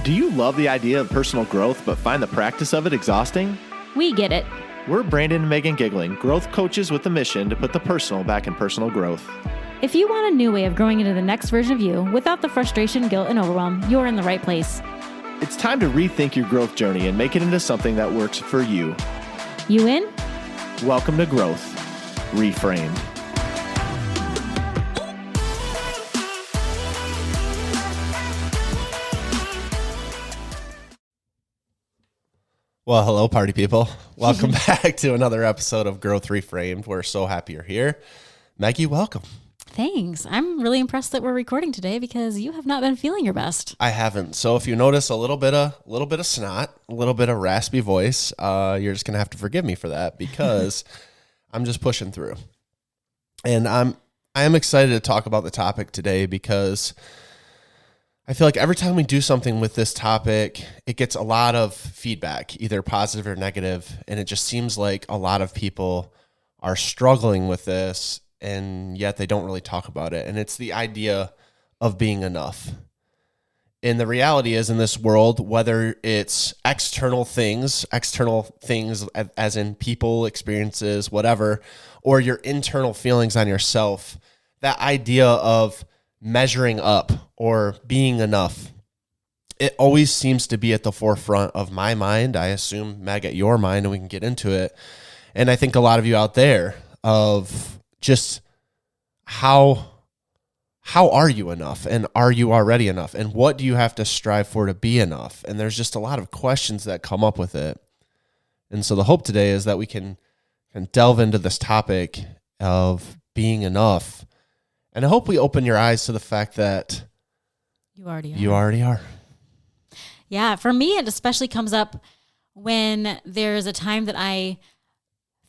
Do you love the idea of personal growth but find the practice of it exhausting? We get it. We're Brandon and Megan Giggling, growth coaches with a mission to put the personal back in personal growth. If you want a new way of growing into the next version of you without the frustration, guilt, and overwhelm, you're in the right place. It's time to rethink your growth journey and make it into something that works for you. You in? Welcome to Growth Reframed. Well, hello, party people. Welcome back to another episode of Growth Reframed. We're so happy you're here. Maggie, welcome. Thanks. I'm really impressed that we're recording today because you have not been feeling your best. I haven't. So if you notice a little bit of snot, a little bit of raspy voice, you're just gonna have to forgive me for that because I'm just pushing through. And I am excited to talk about the topic today because I feel like every time we do something with this topic, it gets a lot of feedback, either positive or negative, and it just seems like a lot of people are struggling with this, and yet they don't really talk about it. And it's the idea of being enough. And the reality is, in this world, whether it's external things as in people, experiences, whatever, or your internal feelings on yourself, that idea of measuring up or being enough, it always seems to be at the forefront of my mind. I assume, Meg, at your mind, and we can get into it. And I think a lot of you out there of just how are you enough, and are you already enough, and what do you have to strive for to be enough? And there's just a lot of questions that come up with it. And so the hope today is that we can delve into this topic of being enough. And I hope we open your eyes to the fact that you already are. Yeah, for me, it especially comes up when there's a time that I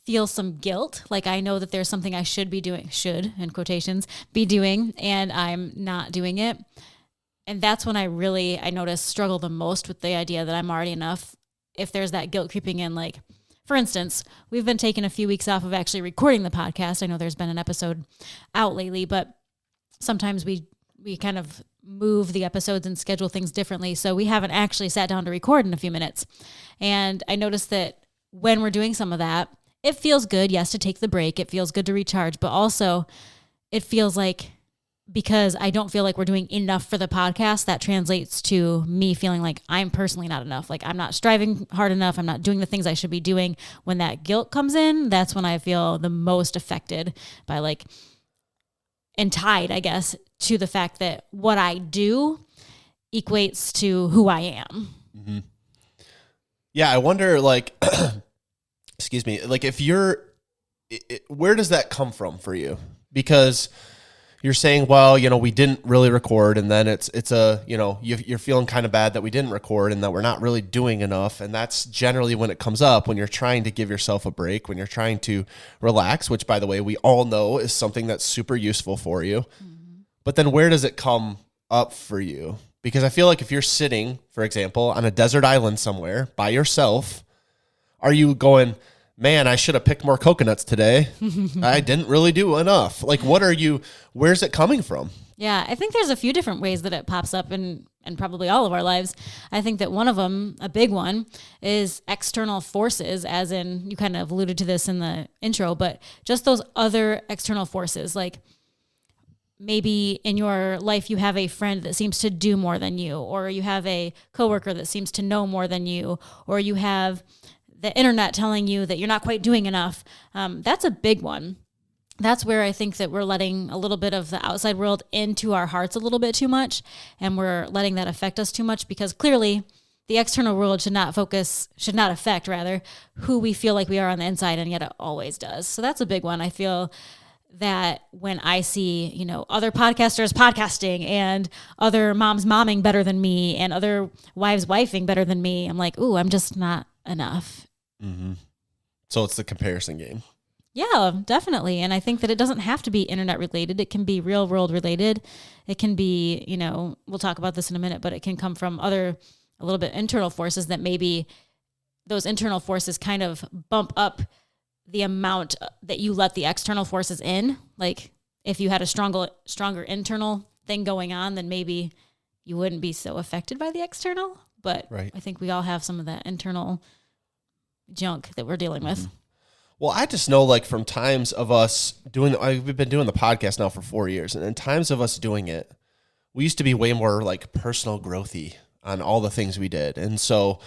feel some guilt. Like I know that there's something I should be doing, in quotations, be doing, and I'm not doing it. And that's when I notice struggle the most with the idea that I'm already enough. If there's that guilt creeping in, like, for instance, we've been taking a few weeks off of actually recording the podcast. I know there's been an episode out lately, but sometimes we kind of move the episodes and schedule things differently. So we haven't actually sat down to record in a few minutes. And I noticed that when we're doing some of that, it feels good, yes, to take the break. It feels good to recharge, but also it feels like, because I don't feel like we're doing enough for the podcast, that translates to me feeling like I'm personally not enough. Like I'm not striving hard enough. I'm not doing the things I should be doing. When that guilt comes in, that's when I feel the most affected by and tied, I guess, to the fact that what I do equates to who I am. Mm-hmm. Yeah, I wonder, excuse me, if where does that come from for you? Because you're saying, well, we didn't really record, and then you're feeling kind of bad that we didn't record and that we're not really doing enough. And that's generally when it comes up, when you're trying to give yourself a break, when you're trying to relax, which, by the way, we all know is something that's super useful for you. Mm-hmm. But then where does it come up for you? Because I feel like if you're sitting, for example, on a desert island somewhere by yourself, are you going, man, I should have picked more coconuts today. I didn't really do enough. Where's it coming from? Yeah, I think there's a few different ways that it pops up in probably all of our lives. I think that one of them, a big one, is external forces, as in, you kind of alluded to this in the intro, but just those other external forces. Like maybe in your life you have a friend that seems to do more than you, or you have a coworker that seems to know more than you, or you have the internet telling you that you're not quite doing enough. That's a big one. That's where I think that we're letting a little bit of the outside world into our hearts a little bit too much, and we're letting that affect us too much, because clearly the external world should not affect who we feel like we are on the inside, and yet it always does. So that's a big one. I feel that when I see, other podcasters podcasting and other moms momming better than me and other wives wifing better than me, I'm like, ooh, I'm just not enough. Mm-hmm. So it's the comparison game. Yeah, definitely. And I think that it doesn't have to be internet related. It can be real world related. It can be, we'll talk about this in a minute, but it can come from a little bit internal forces that maybe those internal forces kind of bump up the amount that you let the external forces in. Like if you had a stronger internal thing going on, then maybe you wouldn't be so affected by the external. But Right. I think we all have some of that internal junk that we're dealing with. Well, I just know, like, from times of us we've been doing the podcast now for 4 years, and in times of us doing it, we used to be way more like personal growthy on all the things we did. And so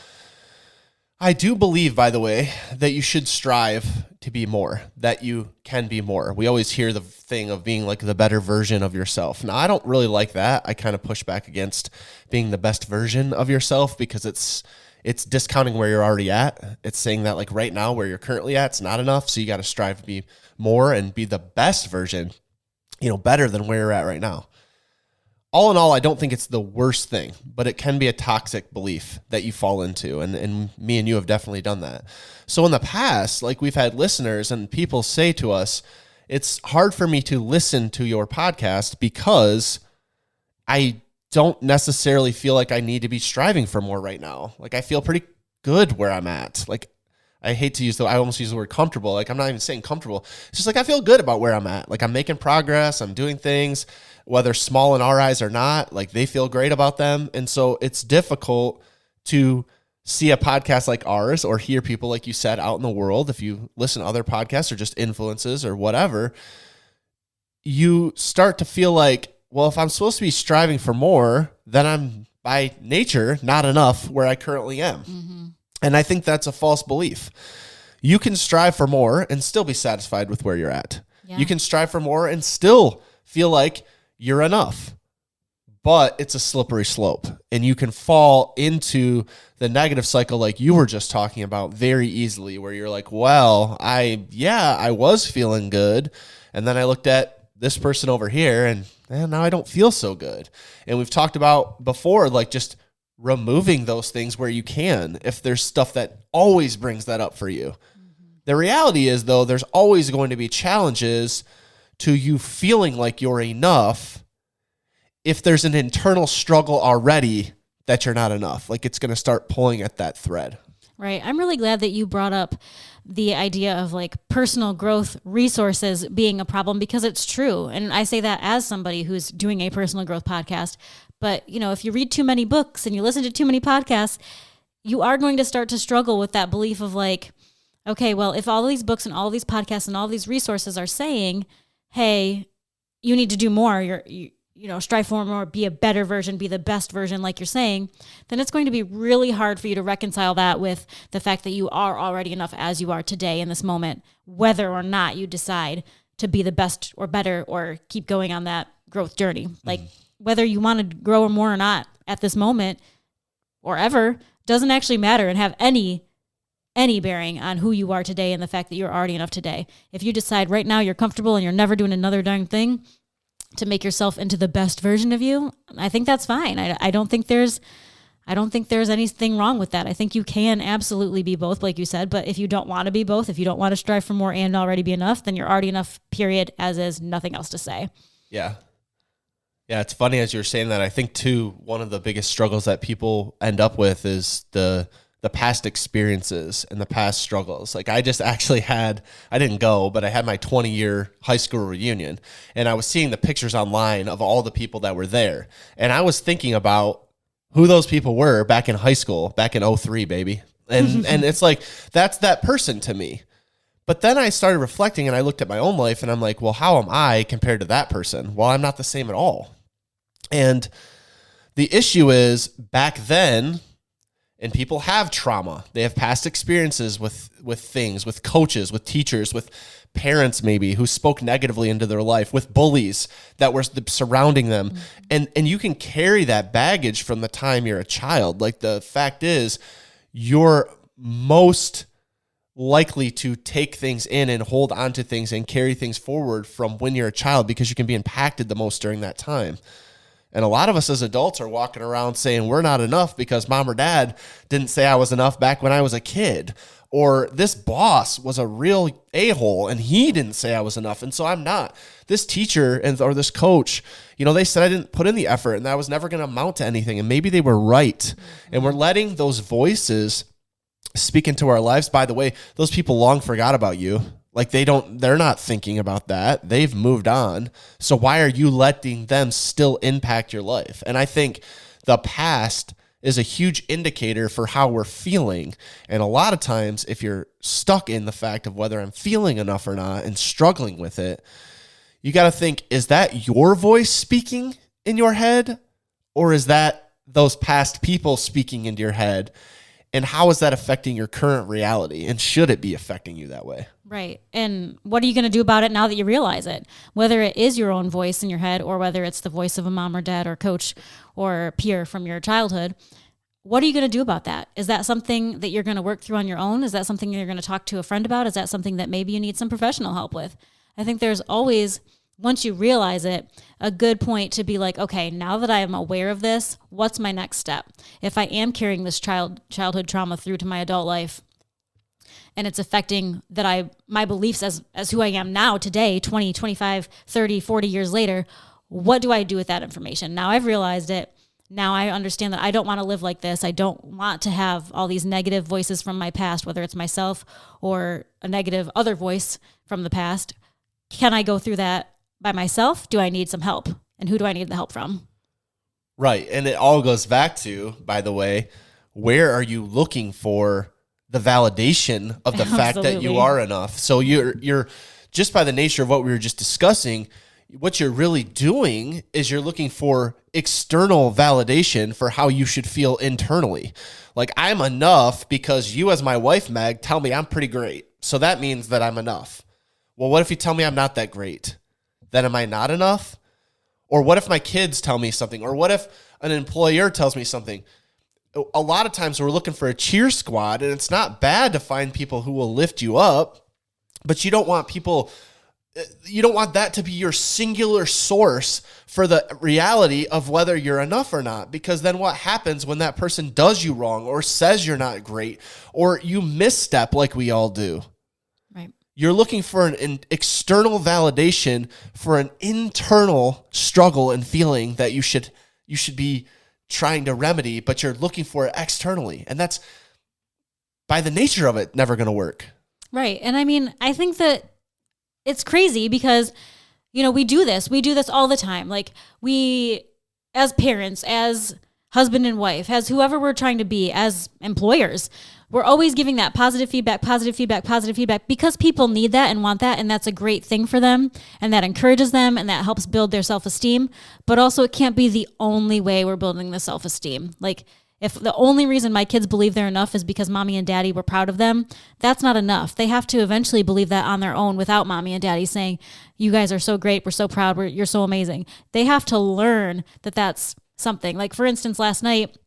I do believe, by the way, that you should strive to be more, that you can be more. We always hear the thing of being like the better version of yourself. Now, I don't really like that. I kind of push back against being the best version of yourself because it's discounting where you're already at. It's saying that, like, right now where you're currently at, it's not enough. So you got to strive to be more and be the best version, better than where you're at right now. All in all, I don't think it's the worst thing, but it can be a toxic belief that you fall into. And me and you have definitely done that. So in the past, like, we've had listeners and people say to us, it's hard for me to listen to your podcast because I don't necessarily feel like I need to be striving for more right now. Like, I feel pretty good where I'm at. Like, I hate to I almost use the word comfortable. Like, I'm not even saying comfortable. It's just like, I feel good about where I'm at. Like, I'm making progress. I'm doing things, whether small in our eyes or not. Like, they feel great about them. And so it's difficult to see a podcast like ours or hear people, like you said, out in the world. If you listen to other podcasts or just influences or whatever, you start to feel like, well, if I'm supposed to be striving for more, then I'm by nature not enough where I currently am. Mm-hmm. And I think that's a false belief. You can strive for more and still be satisfied with where you're at. Yeah. You can strive for more and still feel like you're enough. But it's a slippery slope, and you can fall into the negative cycle like you were just talking about very easily, where you're like, well, I was feeling good, and then I looked at this person over here, and now I don't feel so good. And we've talked about before, like, just removing those things where you can, if there's stuff that always brings that up for you. Mm-hmm. The reality is, though, there's always going to be challenges to you feeling like you're enough if there's an internal struggle already that you're not enough. Like, it's going to start pulling at that thread. Right. I'm really glad that you brought up the idea of, like, personal growth resources being a problem, because it's true. And I say that as somebody who's doing a personal growth podcast. But, if you read too many books and you listen to too many podcasts, you are going to start to struggle with that belief of, like, okay, well, if all these books and all these podcasts and all these resources are saying, hey, you need to do more, strive for more, be a better version, be the best version, like you're saying, then it's going to be really hard for you to reconcile that with the fact that you are already enough as you are today in this moment, whether or not you decide to be the best or better or keep going on that growth journey. Like, whether you want to grow more or not at this moment or ever doesn't actually matter and have any bearing on who you are today and the fact that you're already enough today. If you decide right now you're comfortable and you're never doing another darn thing to make yourself into the best version of you, I think that's fine. I don't think there's anything wrong with that. I think you can absolutely be both, like you said, but if you don't want to be both, if you don't want to strive for more and already be enough, then you're already enough, period, as is, nothing else to say. Yeah. Yeah, it's funny as you were saying that. I think, too, one of the biggest struggles that people end up with is the past experiences and the past struggles. Like, I just actually I didn't go, but I had my 20-year high school reunion, and I was seeing the pictures online of all the people that were there. And I was thinking about who those people were back in high school, back in 2003, baby. And and it's like, that's that person to me. But then I started reflecting, and I looked at my own life, and I'm like, well, how am I compared to that person? Well, I'm not the same at all. And the issue is, back then, and people have trauma. They have past experiences with things, with coaches, with teachers, with parents maybe who spoke negatively into their life, with bullies that were surrounding them. Mm-hmm. And you can carry that baggage from the time you're a child. Like, the fact is, you're most likely to take things in and hold on to things and carry things forward from when you're a child, because you can be impacted the most during that time. And a lot of us as adults are walking around saying we're not enough because mom or dad didn't say I was enough back when I was a kid. Or this boss was a real a-hole and he didn't say I was enough, and so I'm not. This teacher or this coach, they said I didn't put in the effort and that I was never going to amount to anything. And maybe they were right. Mm-hmm. And we're letting those voices speak into our lives. By the way, those people long forgot about you. Like, they're not thinking about that. They've moved on. So why are you letting them still impact your life? And I think the past is a huge indicator for how we're feeling. And a lot of times, if you're stuck in the fact of whether I'm feeling enough or not and struggling with it, you got to think, is that your voice speaking in your head? Or is that those past people speaking into your head? And how is that affecting your current reality? And should it be affecting you that way? Right. And what are you going to do about it now that you realize it? Whether it is your own voice in your head or whether it's the voice of a mom or dad or coach or peer from your childhood, what are you going to do about that? Is that something that you're going to work through on your own? Is that something you're going to talk to a friend about? Is that something that maybe you need some professional help with? I think there's always, once you realize it, a good point to be like, okay, now that I am aware of this, what's my next step? If I am carrying this childhood trauma through to my adult life, and it's affecting my beliefs as who I am now today, 20, 25, 30, 40 years later, what do I do with that information? Now I've realized it. Now I understand that I don't want to live like this. I don't want to have all these negative voices from my past, whether it's myself or a negative other voice from the past. Can I go through that by myself? Do I need some help? And who do I need the help from? Right. And it all goes back to, by the way, where are you looking for the validation of the fact that you are enough? So you're just by the nature of what we were just discussing, what you're really doing is you're looking for external validation for how you should feel internally. Like, I'm enough because you, as my wife, Meg, tell me I'm pretty great. So that means that I'm enough. Well, what if you tell me I'm not that great? Then am I not enough? Or what if my kids tell me something? Or what if an employer tells me something? A lot of times we're looking for a cheer squad, and it's not bad to find people who will lift you up, but you don't want that to be your singular source for the reality of whether you're enough or not. Because then what happens when that person does you wrong or says you're not great or you misstep like we all do? Right. You're looking for an external validation for an internal struggle and feeling that you should be trying to remedy, but you're looking for it externally. And that's, by the nature of it, never going to work. Right. And I mean, I think that it's crazy because, we do this all the time. Like, we, as parents, as husband and wife, as whoever we're trying to be, as employers, we're always giving that positive feedback because people need that and want that. And that's a great thing for them. And that encourages them and that helps build their self-esteem. But also it can't be the only way we're building the self-esteem. Like, if the only reason my kids believe they're enough is because mommy and daddy were proud of them, that's not enough. They have to eventually believe that on their own without mommy and daddy saying, you guys are so great, we're so proud, you're so amazing. They have to learn that that's something. Like, for instance, last night,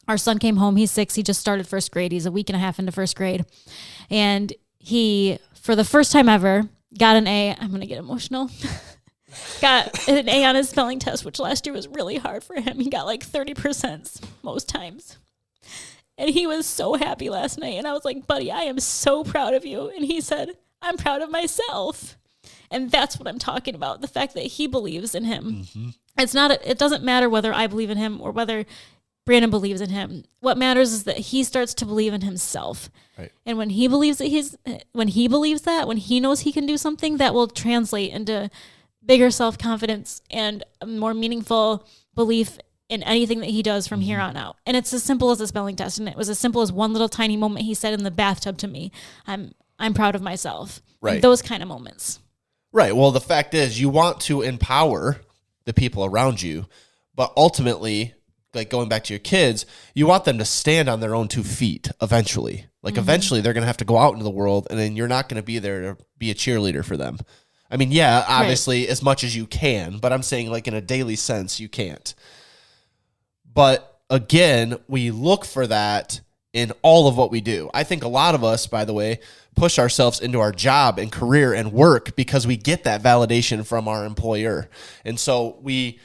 our son came home. He's 6. He just started first grade. He's a week and a half into first grade. And he, for the first time ever, got an A. I'm going to get emotional. Got an A on his spelling test, which last year was really hard for him. He got like 30% most times. And he was so happy last night. And I was like, buddy, I am so proud of you. And he said, I'm proud of myself. And that's what I'm talking about. The fact that he believes in him. Mm-hmm. It doesn't matter whether I believe in him or whether Brandon believes in him. What matters is that he starts to believe in himself. Right. And when he believes that when he knows he can do something, that will translate into bigger self-confidence and a more meaningful belief in anything that he does from here on out. And it's as simple as a spelling test. And it was as simple as one little tiny moment he said in the bathtub to me, I'm proud of myself. Right. And those kind of moments. Right. Well, the fact is you want to empower the people around you, but ultimately, like going back to your kids, you want them to stand on their own 2 feet eventually. Like, eventually they're going to have to go out into the world, and then you're not going to be there to be a cheerleader for them. I mean, yeah, obviously, as much as you can, but I'm saying, like, in a daily sense, you can't. But again, we look for that in all of what we do. I think a lot of us, by the way, push ourselves into our job and career and work because we get that validation from our employer. And so we,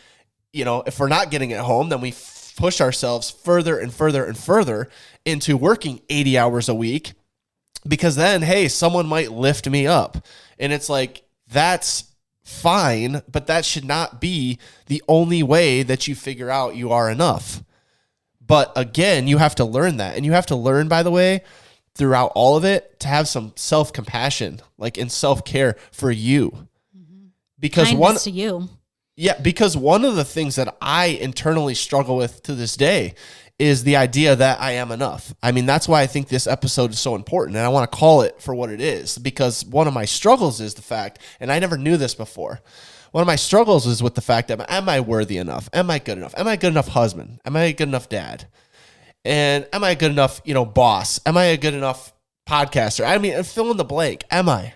if we're not getting it at home, then we push ourselves further and further and further into working 80 hours a week because then, hey, someone might lift me up. And it's like, that's fine, but that should not be the only way that you figure out you are enough. But again, you have to learn that. And you have to learn, by the way, throughout all of it, to have some self-compassion, like in self-care for you. Mm-hmm. Because kindness to you. Yeah, because one of the things that I internally struggle with to this day is the idea that I am enough. I mean, that's why I think this episode is so important, and I want to call it for what it is, because one of my struggles is the fact, and I never knew this before, one of my struggles is with the fact that, am I worthy enough? Am I good enough? Am I a good enough husband? Am I a good enough dad? And am I a good enough, boss? Am I a good enough podcaster? I mean, fill in the blank. Am I?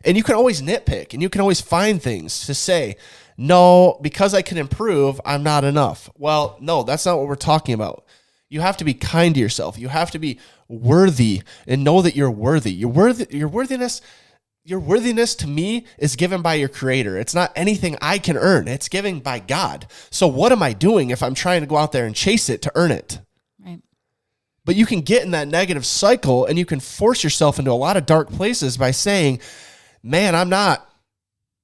And you can always nitpick, and you can always find things to say, no, because I can improve, I'm not enough. Well, no, that's not what we're talking about. You have to be kind to yourself. You have to be worthy and know that you're worthy. Your worthiness to me is given by your Creator. It's not anything I can earn. It's given by God. So what am I doing if I'm trying to go out there and chase it to earn it? Right. But you can get in that negative cycle, and you can force yourself into a lot of dark places by saying, man, I'm not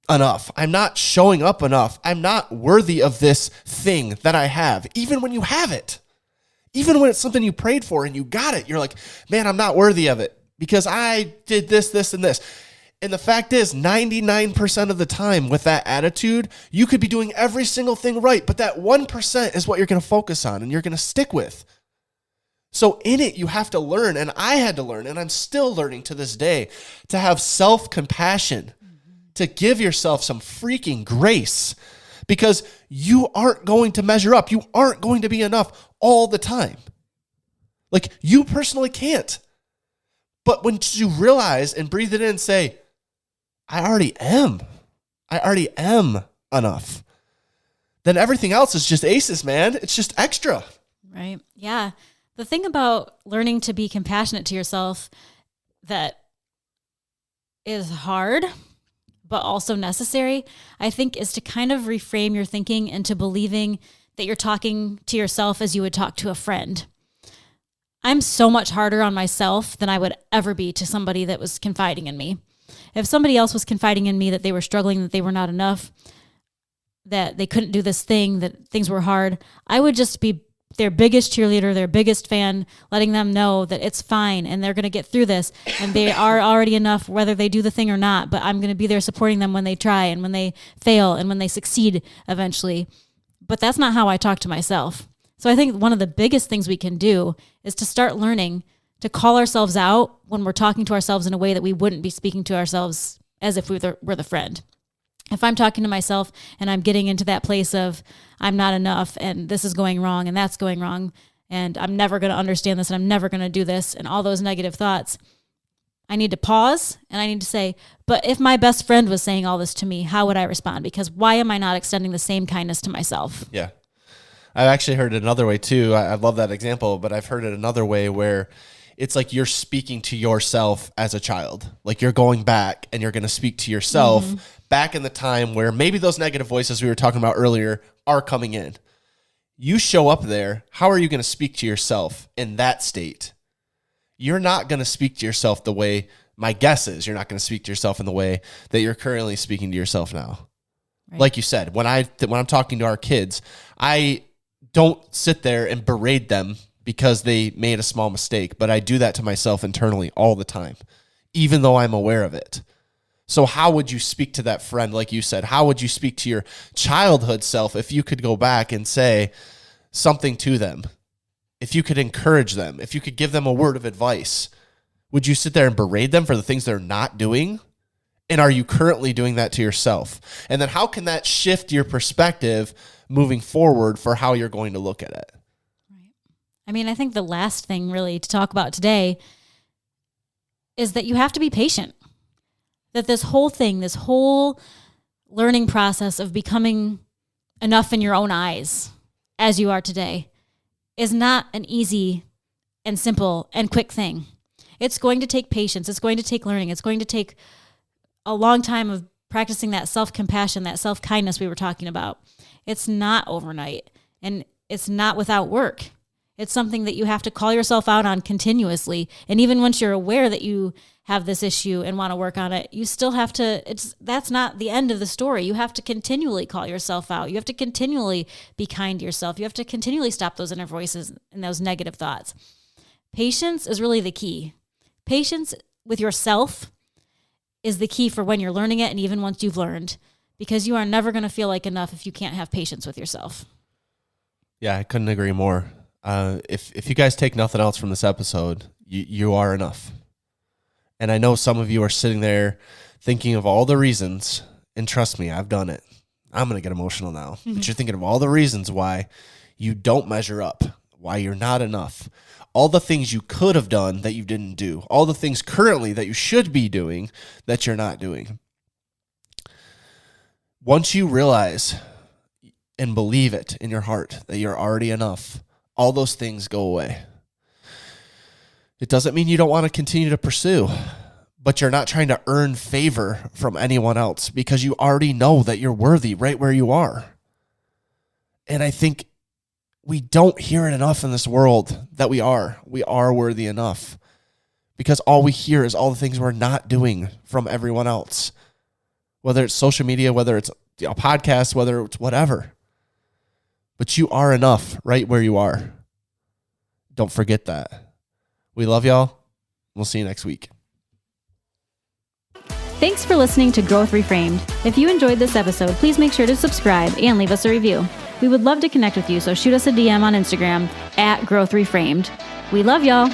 enough. I'm not showing up enough. I'm not worthy of this thing that I have, even when you have it. Even when it's something you prayed for and you got it, you're like, man, I'm not worthy of it because I did this, this, and this. And the fact is, 99% of the time with that attitude, you could be doing every single thing right, but that 1% is what you're going to focus on and you're going to stick with. So in it, you have to learn, and I had to learn, and I'm still learning to this day, to have self-compassion, to give yourself some freaking grace, because you aren't going to measure up. You aren't going to be enough all the time. Like, you personally can't. But when you realize and breathe it in and say, I already am enough, then everything else is just aces, man. It's just extra. Right. Yeah. The thing about learning to be compassionate to yourself that is hard, but also necessary, I think, is to kind of reframe your thinking into believing that you're talking to yourself as you would talk to a friend. I'm so much harder on myself than I would ever be to somebody that was confiding in me. If somebody else was confiding in me that they were struggling, that they were not enough, that they couldn't do this thing, that things were hard, I would just be their biggest cheerleader, their biggest fan, letting them know that it's fine and they're going to get through this and they are already enough whether they do the thing or not, but I'm going to be there supporting them when they try and when they fail and when they succeed eventually. But that's not how I talk to myself. So I think one of the biggest things we can do is to start learning to call ourselves out when we're talking to ourselves in a way that we wouldn't be speaking to ourselves as if we were the friend. If I'm talking to myself and I'm getting into that place of I'm not enough and this is going wrong and that's going wrong and I'm never going to understand this and I'm never going to do this and all those negative thoughts, I need to pause and I need to say, but if my best friend was saying all this to me, how would I respond? Because why am I not extending the same kindness to myself? Yeah. I've actually heard it another way too. I love that example, but I've heard it another way where it's like you're speaking to yourself as a child. Like you're going back and you're going to speak to yourself back in the time where maybe those negative voices we were talking about earlier are coming in. You show up there. How are you going to speak to yourself in that state? You're not going to speak to yourself the way, my guess is, you're not going to speak to yourself in the way that you're currently speaking to yourself now. Right. Like you said, when I'm talking to our kids, I don't sit there and berate them because they made a small mistake, but I do that to myself internally all the time, even though I'm aware of it. So how would you speak to that friend, like you said? How would you speak to your childhood self if you could go back and say something to them? If you could encourage them, if you could give them a word of advice, would you sit there and berate them for the things they're not doing? And are you currently doing that to yourself? And then how can that shift your perspective moving forward for how you're going to look at it? I mean, I think the last thing really to talk about today is that you have to be patient. That this whole thing, this whole learning process of becoming enough in your own eyes as you are today is not an easy and simple and quick thing. It's going to take patience. It's going to take learning. It's going to take a long time of practicing that self-compassion, that self-kindness we were talking about. It's not overnight, and it's not without work. It's something that you have to call yourself out on continuously. And even once you're aware that you have this issue and want to work on it, you still have to, that's not the end of the story. You have to continually call yourself out. You have to continually be kind to yourself. You have to continually stop those inner voices and those negative thoughts. Patience is really the key. Patience with yourself is the key for when you're learning it and even once you've learned. because you are never going to feel like enough if you can't have patience with yourself. Yeah, I couldn't agree more. If you guys take nothing else from this episode, you are enough. And I know some of you are sitting there thinking of all the reasons, and trust me, I've done it. I'm going to get emotional now. But you're thinking of all the reasons why you don't measure up, why you're not enough, all the things you could have done that you didn't do, all the things currently that you should be doing that you're not doing. Once you realize and believe it in your heart that you're already enough, all those things go away. It doesn't mean you don't want to continue to pursue, but you're not trying to earn favor from anyone else because you already know that you're worthy right where you are. And I think we don't hear it enough in this world that we are worthy enough, because all we hear is all the things we're not doing from everyone else, whether it's social media, whether it's a podcast, whether it's whatever. But you are enough right where you are. Don't forget that. We love y'all. We'll see you next week. Thanks for listening to Growth Reframed. If you enjoyed this episode, please make sure to subscribe and leave us a review. We would love to connect with you, so shoot us a DM on Instagram @GrowthReframed. We love y'all.